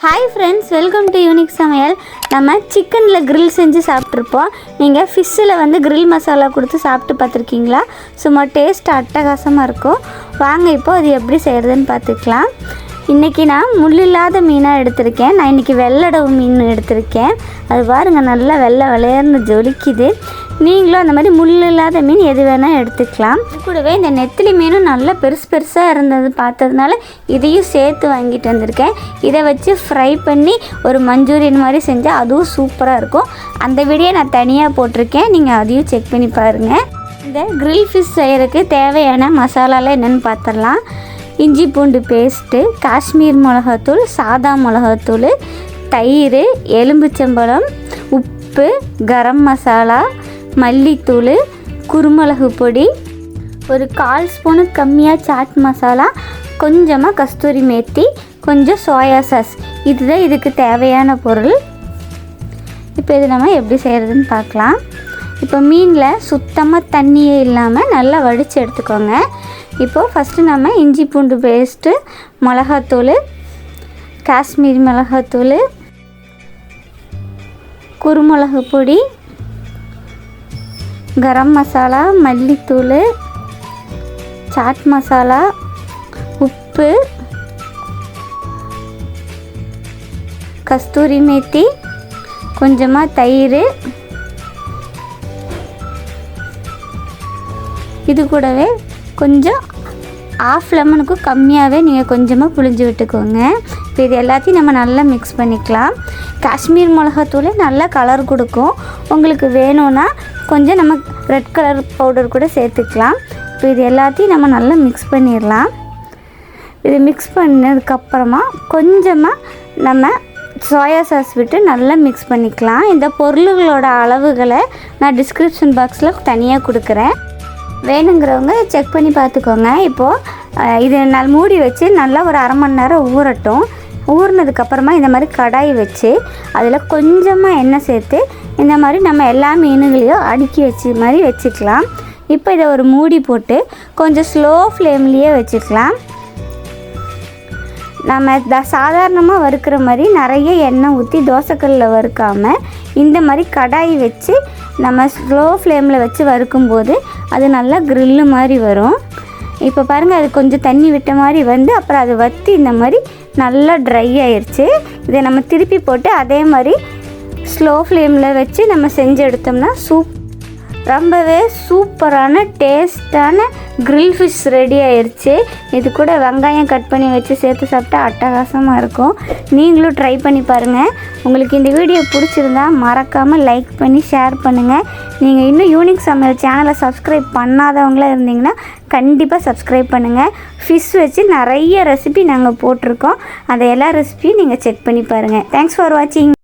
Hi friends, welcome to unique சமையல். நம்ம சிக்கனில் கிரில் செஞ்சு சாப்பிட்ருப்போம். நீங்கள் ஃபிஷ்ஷில் கிரில் மசாலா கொடுத்து சாப்பிட்டு பார்த்துருக்கீங்களா? சும்மா டேஸ்ட் அட்டகாசமாக இருக்கும். வாங்க இப்போ அது எப்படி செய்கிறதுன்னு பார்த்துக்கலாம். இன்றைக்கி நான் முள் இல்லாத மீனாக எடுத்திருக்கேன். நான் இன்றைக்கி வெள்ளடவு மீன் எடுத்திருக்கேன். அது பாருங்கள், நல்லா வெள்ளை விளையாடுன்னு ஜொலிக்குது. நீங்களும் அந்த மாதிரி முள் இல்லாத மீன் எது வேணால் எடுத்துக்கலாம். இது கூடவே இந்த நெத்திலி மீனும் நல்லா பெருசாக இருந்தது பார்த்ததுனால இதையும் சேர்த்து வாங்கிட்டு வந்திருக்கேன். இதை வச்சு ஃப்ரை பண்ணி ஒரு மஞ்சூரியன் மாதிரி செஞ்சால் அதுவும் சூப்பராக இருக்கும். அந்த வீடியோ நான் தனியாக போட்டிருக்கேன், நீங்கள் அதையும் செக் பண்ணி பாருங்கள். இந்த கிரில் ஃபிஷ் செய்கிறதுக்கு தேவையான மசாலாலாம் என்னென்னு பார்த்துடலாம். இஞ்சி பூண்டு பேஸ்ட்டு, காஷ்மீர் மிளகாத்தூள், சாதா மிளகாத்தூள், தயிர், எலும்புச்சம்பழம், உப்பு, கரம் மசாலா, மல்லித்தூள், குருமிளகு பொடி, ஒரு 1/4 ஸ்பூனு கம்மியாக சாட் மசாலா, கொஞ்சமாக கஸ்தூரி மேத்தி, கொஞ்சம் சோயா சாஸ். இதுதான் இதுக்கு தேவையான பொருள். இப்போ இது நம்ம எப்படி செய்கிறதுன்னு பார்க்கலாம். இப்போ மீனில் சுத்தமாக தண்ணியே இல்லாமல் நல்லா வடித்து எடுத்துக்கோங்க. இப்போது ஃபஸ்ட்டு நம்ம இஞ்சி பூண்டு பேஸ்ட்டு, மிளகாத்தூள், காஷ்மீரி மிளகாத்தூள், குருமிளகு பொடி, கரம் மசாலா, மல்லித்தூள், சாட் மசாலா, உப்பு, கஸ்தூரி மேத்தி, கொஞ்சமாக தயிர், இது கூடவே கொஞ்சம் 1/2 லெமனுக்கும் கம்மியாகவே நீங்கள் கொஞ்சமாக புழிஞ்சு விட்டுக்கோங்க. இப்போ இது எல்லாத்தையும் நம்ம நல்லா மிக்ஸ் பண்ணிக்கலாம். காஷ்மீர் மிளகாத்தூள் நல்லா கலர் கொடுக்கும். உங்களுக்கு வேணும்னா கொஞ்சம் நம்ம ரெட் கலர் பவுடர் கூட சேர்த்துக்கலாம். இப்போ இது எல்லாத்தையும் நம்ம நல்லா மிக்ஸ் பண்ணிடலாம். இது மிக்ஸ் பண்ணதுக்கப்புறமா கொஞ்சமாக நம்ம சோயா சாஸ் விட்டு நல்லா மிக்ஸ் பண்ணிக்கலாம். இந்த பொருள்களோட அளவுகளை நான் டிஸ்கிரிப்ஷன் பாக்ஸில் தனியாக கொடுக்குறேன், வேணுங்கிறவங்க செக் பண்ணி பார்த்துக்கோங்க. இப்போது இது மூடி வச்சு நல்லா ஒரு 1/2 மணி நேரம் ஊறட்டும். ஊறினதுக்கப்புறமா இந்த மாதிரி கடாய் வச்சு அதில் கொஞ்சமாக எண்ணெய் சேர்த்து இந்த மாதிரி நம்ம எல்லா மீனுகளையும் அடுக்கி வச்சு மாதிரி வச்சுக்கலாம். இப்போ இதை ஒரு மூடி போட்டு கொஞ்சம் ஸ்லோ ஃப்ளேம்லேயே வச்சுக்கலாம். நம்ம சாதாரணமாக வறுக்கிற மாதிரி நிறைய எண்ணெய் ஊற்றி தோசைக்கல்லில் வறுக்காமல் இந்த மாதிரி கடாய் வச்சு நம்ம ஸ்லோ ஃப்ளேமில் வச்சு வறுக்கும்போது அது நல்லா கிரில்லு மாதிரி வரும். இப்போ பாருங்கள், அது கொஞ்சம் தண்ணி விட்ட மாதிரி அப்புறம் அது வற்றி இந்த மாதிரி நல்லா ட்ரை ஆயிடுச்சு. இதை நம்ம திருப்பி போட்டு அதே மாதிரி ஸ்லோ ஃப்ளேமில் வச்சு நம்ம செஞ்சு எடுத்தோம்னா ரொம்பவே சூப்பரான டேஸ்டான கிரில் ஃபிஷ் ரெடி ஆயிடுச்சு. இது கூட வெங்காயம் கட் பண்ணி வச்சு சேர்த்து சாப்பிட்டா அட்டகாசமாக இருக்கும். நீங்களும் ட்ரை பண்ணி பாருங்கள். உங்களுக்கு இந்த வீடியோ பிடிச்சிருந்தா மறக்காமல் லைக் பண்ணி ஷேர் பண்ணுங்கள். நீங்கள் இன்னும் யூனிக் சமையல் சேனலை சப்ஸ்கிரைப் பண்ணாதவங்களாக இருந்தீங்கன்னா கண்டிப்பாக சப்ஸ்கிரைப் பண்ணுங்கள். ஃபிஷ் வச்சு நிறைய ரெசிபி நாங்கள் போட்டிருக்கோம். அதை எல்லா ரெசிபியும் நீங்கள் செக் பண்ணி பாருங்கள். தேங்க்ஸ் ஃபார் வாட்சிங்.